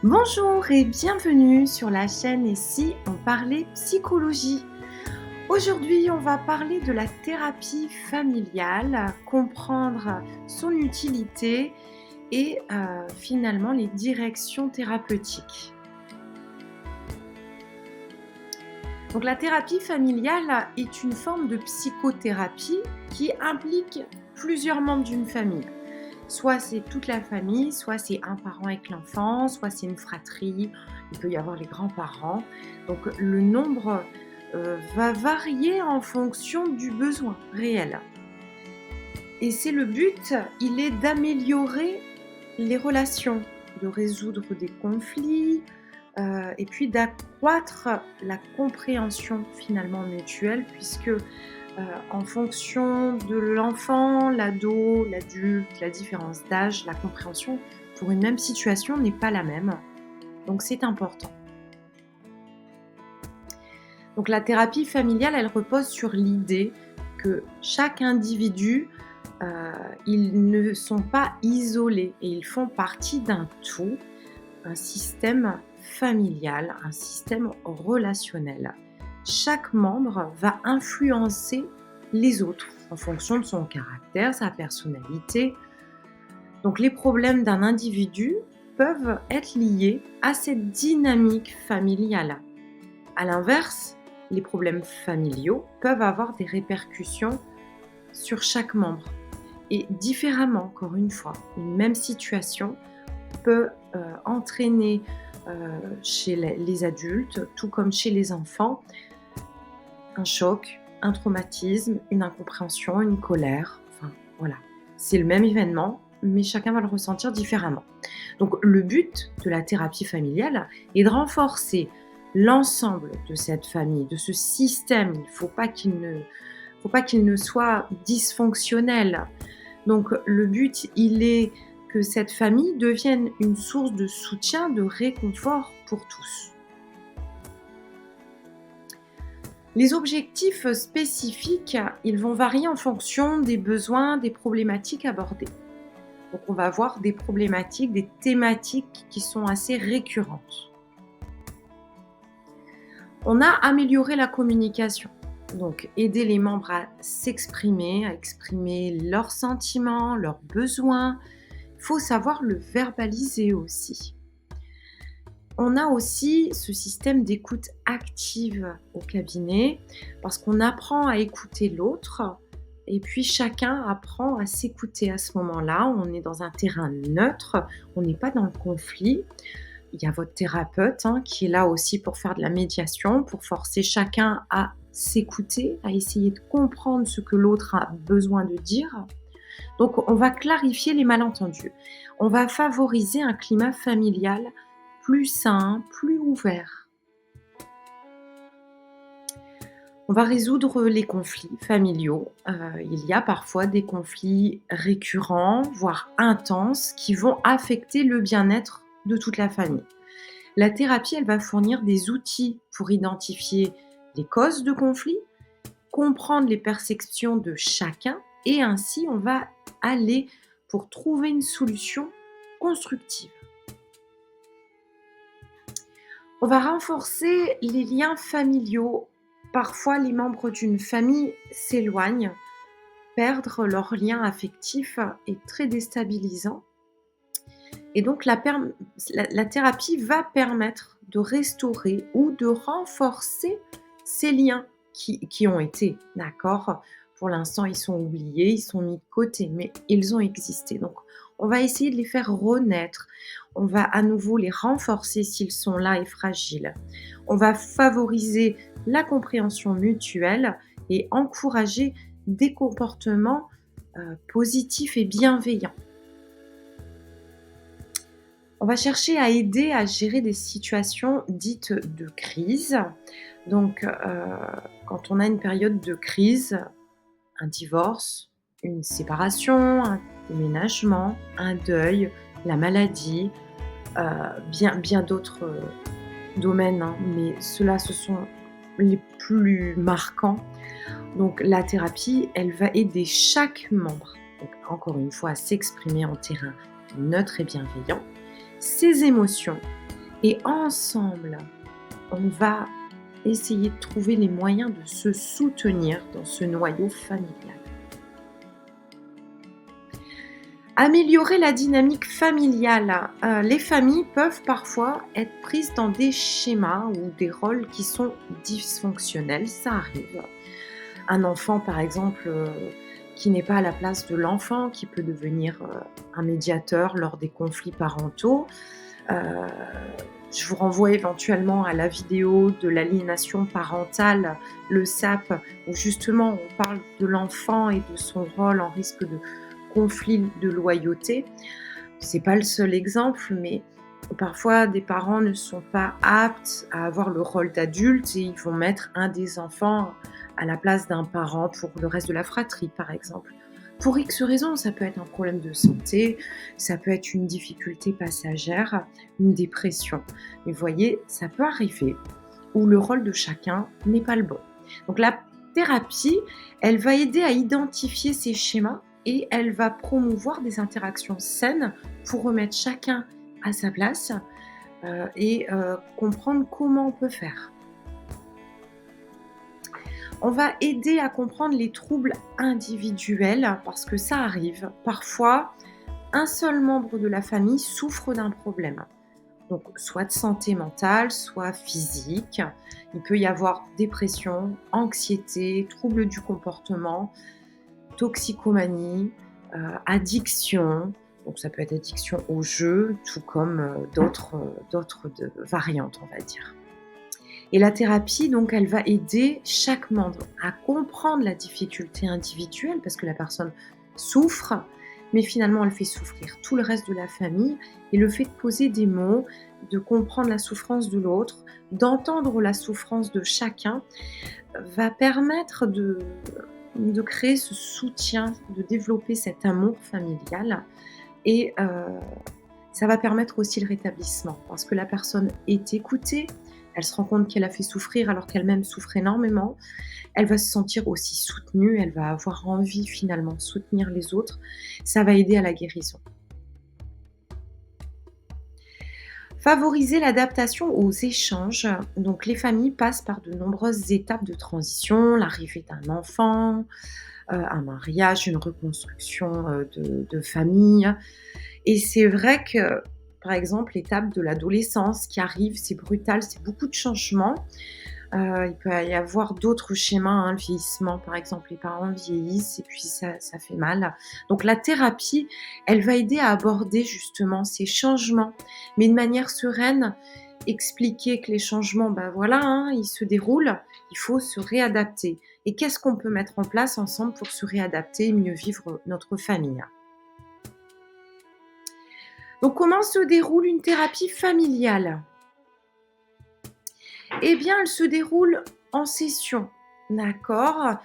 Bonjour et bienvenue sur la chaîne Et si on parlait psychologie. Aujourd'hui, on va parler de la thérapie familiale, comprendre son utilité et finalement les directions thérapeutiques. Donc la thérapie familiale est une forme de psychothérapie qui implique plusieurs membres d'une famille. Soit c'est toute la famille, soit c'est un parent avec l'enfant, soit c'est une fratrie, il peut y avoir les grands-parents. Donc le nombre va varier en fonction du besoin réel. Et c'est le but, il est d'améliorer les relations, de résoudre des conflits, et puis d'accroître la compréhension finalement mutuelle puisque en fonction de l'enfant, l'ado, l'adulte, la différence d'âge, la compréhension pour une même situation n'est pas la même. Donc c'est important. Donc la thérapie familiale, elle repose sur l'idée que chaque individu, ils ne sont pas isolés et ils font partie d'un tout, un système familial, un système relationnel. Chaque membre va influencer les autres en fonction de son caractère, sa personnalité. Donc les problèmes d'un individu peuvent être liés à cette dynamique familiale. À l'inverse, les problèmes familiaux peuvent avoir des répercussions sur chaque membre. Et différemment, encore une fois, une même situation peut entraîner chez les adultes, tout comme chez les enfants, un choc, un traumatisme, une incompréhension, une colère. Enfin, voilà. C'est le même événement, mais chacun va le ressentir différemment. Donc, le but de la thérapie familiale est de renforcer l'ensemble de cette famille, de ce système. Il ne faut pas qu'il ne soit dysfonctionnel. Donc, le but, il est que cette famille devienne une source de soutien, de réconfort pour tous. Les objectifs spécifiques, ils vont varier en fonction des besoins, des problématiques abordées. Donc on va avoir des problématiques, des thématiques qui sont assez récurrentes. On a amélioré la communication, donc aider les membres à s'exprimer, à exprimer leurs sentiments, leurs besoins. Il faut savoir le verbaliser aussi. On a aussi ce système d'écoute active au cabinet parce qu'on apprend à écouter l'autre et puis chacun apprend à s'écouter à ce moment-là. On est dans un terrain neutre, on n'est pas dans le conflit. Il y a votre thérapeute qui est là aussi pour faire de la médiation, pour forcer chacun à s'écouter, à essayer de comprendre ce que l'autre a besoin de dire. Donc on va clarifier les malentendus. On va favoriser un climat familial plus sain, plus ouvert. On va résoudre les conflits familiaux. Il y a parfois des conflits récurrents, voire intenses, qui vont affecter le bien-être de toute la famille. La thérapie, elle va fournir des outils pour identifier les causes de conflits, comprendre les perceptions de chacun et ainsi on va aller pour trouver une solution constructive. On va renforcer les liens familiaux. Parfois, les membres d'une famille s'éloignent. Perdre leur lien affectif est très déstabilisant. Et donc, la thérapie va permettre de restaurer ou de renforcer ces liens qui ont été, d'accord. Pour l'instant, ils sont oubliés, ils sont mis de côté, mais ils ont existé. Donc, on va essayer de les faire renaître. On va à nouveau les renforcer s'ils sont là et fragiles. On va favoriser la compréhension mutuelle et encourager des comportements positifs et bienveillants. On va chercher à aider à gérer des situations dites de crise. Donc, quand on a une période de crise, un divorce, une séparation, un déménagement, un deuil, la maladie, bien d'autres domaines, mais ceux-là, ce sont les plus marquants. Donc, la thérapie, elle va aider chaque membre, donc encore une fois, à s'exprimer en terrain neutre et bienveillant, ses émotions et ensemble, on va essayer de trouver les moyens de se soutenir dans ce noyau familial. Améliorer la dynamique familiale. Les familles peuvent parfois être prises dans des schémas ou des rôles qui sont dysfonctionnels, ça arrive. Un enfant, par exemple, qui n'est pas à la place de l'enfant, qui peut devenir, un médiateur lors des conflits parentaux. Heu, je vous renvoie éventuellement à la vidéo de l'aliénation parentale, le SAP, où justement on parle de l'enfant et de son rôle en risque de conflit de loyauté. C'est pas le seul exemple, mais parfois des parents ne sont pas aptes à avoir le rôle d'adulte et ils vont mettre un des enfants à la place d'un parent pour le reste de la fratrie, par exemple. Pour X raisons, ça peut être un problème de santé, ça peut être une difficulté passagère, une dépression. Mais vous voyez, ça peut arriver où le rôle de chacun n'est pas le bon. Donc la thérapie, elle va aider à identifier ces schémas et elle va promouvoir des interactions saines pour remettre chacun à sa place, et comprendre comment on peut faire. On va aider à comprendre les troubles individuels parce que ça arrive. Parfois, un seul membre de la famille souffre d'un problème. Donc, soit de santé mentale, soit physique. Il peut y avoir dépression, anxiété, troubles du comportement, toxicomanie, addiction. Donc, ça peut être addiction au jeu, tout comme d'autres variantes, on va dire. Et la thérapie, donc, elle va aider chaque membre à comprendre la difficulté individuelle parce que la personne souffre, mais finalement, elle fait souffrir tout le reste de la famille. Et le fait de poser des mots, de comprendre la souffrance de l'autre, d'entendre la souffrance de chacun, va permettre de créer ce soutien, de développer cet amour familial. Et ça va permettre aussi le rétablissement parce que la personne est écoutée, elle se rend compte qu'elle a fait souffrir alors qu'elle-même souffre énormément. Elle va se sentir aussi soutenue, elle va avoir envie finalement de soutenir les autres. Ça va aider à la guérison. Favoriser l'adaptation aux échanges. Donc les familles passent par de nombreuses étapes de transition, l'arrivée d'un enfant, un mariage, une reconstruction, de famille. Et c'est vrai que, par exemple, l'étape de l'adolescence qui arrive, c'est brutal, c'est beaucoup de changements. Il peut y avoir d'autres schémas, hein, le vieillissement, par exemple, les parents vieillissent et puis ça fait mal. Donc la thérapie, elle va aider à aborder justement ces changements, mais de manière sereine, expliquer que les changements, ben voilà, hein, ils se déroulent, il faut se réadapter. Et qu'est-ce qu'on peut mettre en place ensemble pour se réadapter et mieux vivre notre famille? Donc comment se déroule une thérapie familiale? Eh bien, elle se déroule en session, d'accord?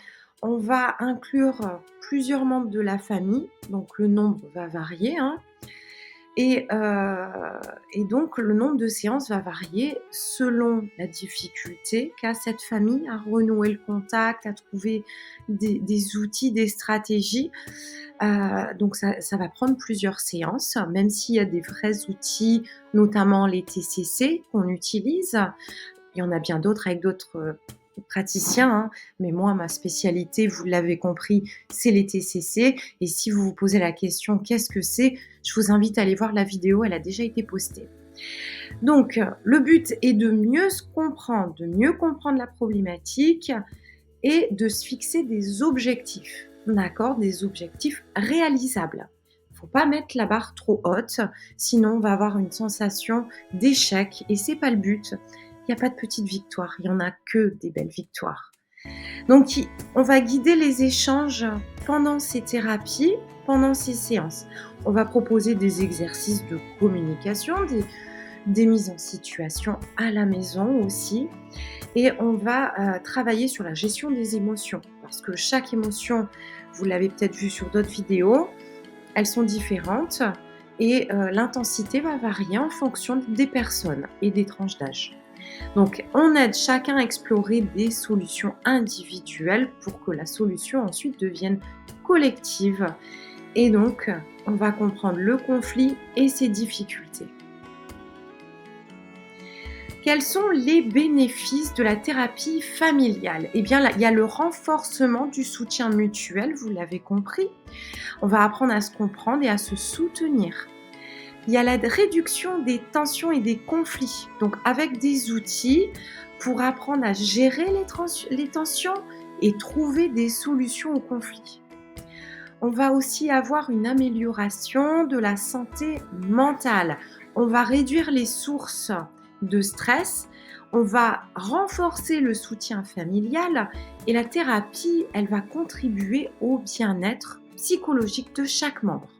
On va inclure plusieurs membres de la famille, donc le nombre va varier, hein, et donc le nombre de séances va varier selon la difficulté qu'a cette famille à renouer le contact, à trouver des outils, des stratégies. Donc ça va prendre plusieurs séances, même s'il y a des vrais outils, notamment les TCC qu'on utilise. Il y en a bien d'autres avec d'autres, praticiens, hein, mais moi, ma spécialité, vous l'avez compris, c'est les TCC et si vous vous posez la question: «Qu'est-ce que c'est?», je vous invite à aller voir la vidéo, elle a déjà été postée. Donc, le but est de mieux se comprendre, de mieux comprendre la problématique et de se fixer des objectifs, d'accord? Des objectifs réalisables. Il ne faut pas mettre la barre trop haute, sinon on va avoir une sensation d'échec et c'est pas le but. Il y a pas de petites victoires, il y en a que des belles victoires. Donc on va guider les échanges pendant ces thérapies, pendant ces séances. On va proposer des exercices de communication, des mises en situation à la maison aussi et on va, travailler sur la gestion des émotions parce que chaque émotion, vous l'avez peut-être vu sur d'autres vidéos, elles sont différentes et l'intensité va varier en fonction des personnes et des tranches d'âge. Donc on aide chacun à explorer des solutions individuelles pour que la solution ensuite devienne collective et donc on va comprendre le conflit et ses difficultés. Quels sont les bénéfices de la thérapie familiale? Eh bien, là, il y a le renforcement du soutien mutuel, vous l'avez compris. On va apprendre à se comprendre et à se soutenir. Il y a la réduction des tensions et des conflits, donc avec des outils pour apprendre à gérer les tensions et trouver des solutions aux conflits. On va aussi avoir une amélioration de la santé mentale. On va réduire les sources de stress, on va renforcer le soutien familial et la thérapie, elle va contribuer au bien-être psychologique de chaque membre.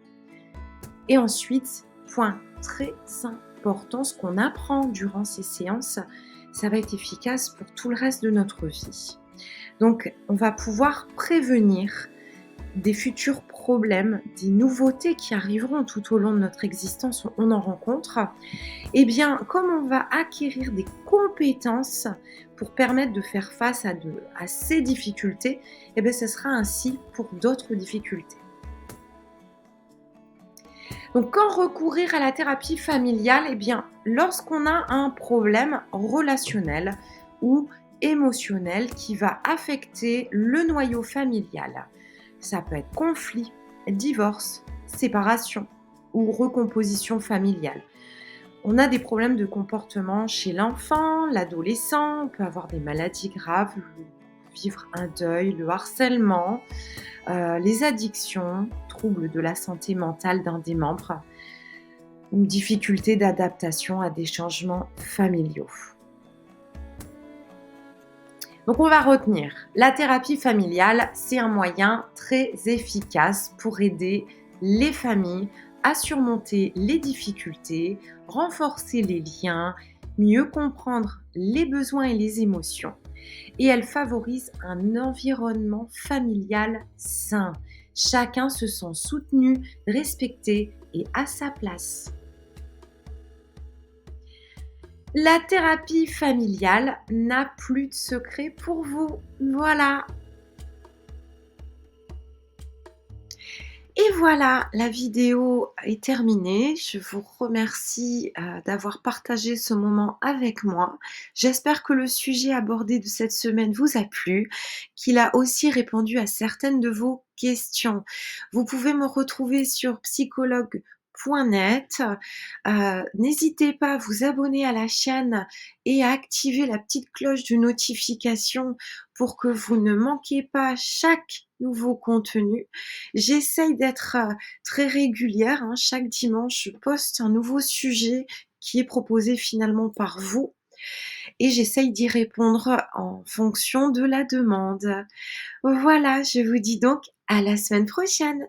Et ensuite, point très important, ce qu'on apprend durant ces séances, ça va être efficace pour tout le reste de notre vie. Donc, on va pouvoir prévenir des futurs problèmes, des nouveautés qui arriveront tout au long de notre existence, on en rencontre. Eh bien, comme on va acquérir des compétences pour permettre de faire face à ces difficultés, eh bien, ce sera ainsi pour d'autres difficultés. Donc, quand recourir à la thérapie familiale? Eh bien, lorsqu'on a un problème relationnel ou émotionnel qui va affecter le noyau familial. Ça peut être conflit, divorce, séparation ou recomposition familiale. On a des problèmes de comportement chez l'enfant, l'adolescent, on peut avoir des maladies graves, vivre un deuil, le harcèlement, les addictions, troubles de la santé mentale d'un des membres, ou difficultés d'adaptation à des changements familiaux. Donc on va retenir, la thérapie familiale, c'est un moyen très efficace pour aider les familles à surmonter les difficultés, renforcer les liens, mieux comprendre les besoins et les émotions. Et elle favorise un environnement familial sain. Chacun se sent soutenu, respecté et à sa place. La thérapie familiale n'a plus de secret pour vous. Voilà. Et voilà, la vidéo est terminée. Je vous remercie d'avoir partagé ce moment avec moi. J'espère que le sujet abordé de cette semaine vous a plu, qu'il a aussi répondu à certaines de vos questions. Vous pouvez me retrouver sur psychologue.net. N'hésitez pas à vous abonner à la chaîne et à activer la petite cloche de notification pour que vous ne manquiez pas chaque nouveau contenu. J'essaye d'être très régulière, hein. Chaque dimanche, je poste un nouveau sujet qui est proposé finalement par vous et j'essaye d'y répondre en fonction de la demande. Voilà, je vous dis donc à la semaine prochaine.